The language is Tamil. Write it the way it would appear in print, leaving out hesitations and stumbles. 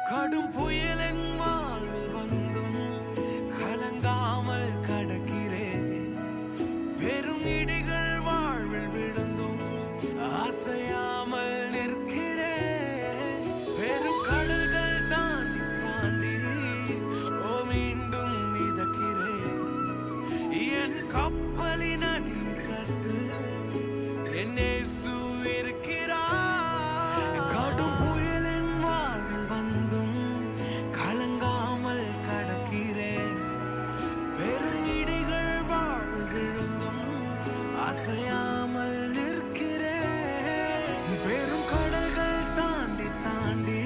கடும் புயலின் வாழ்வில் வந்தும் கலங்காமல் கடக்கிறேன். பெரும் இடிகள் வாழ்வில் விழுந்தும் அசையாமல் நிற்கிறேன். பெரும் கடல்கள் தாண்டி தாண்டி மீண்டும் மிதக்கிறேன். என் கப்பலின் அடிக்கட்டு என் இயேசு இருக்கிறார். கடும் புயலின் வாழ்வில் வந்தும் கலங்காமல் கடக்கிறேன். பெரும் இடிகள் வாழ்வில் விழுந்தும் அசையாமல் நிற்கிறேன். பெரும் கடல்கள் தாண்டி தாண்டி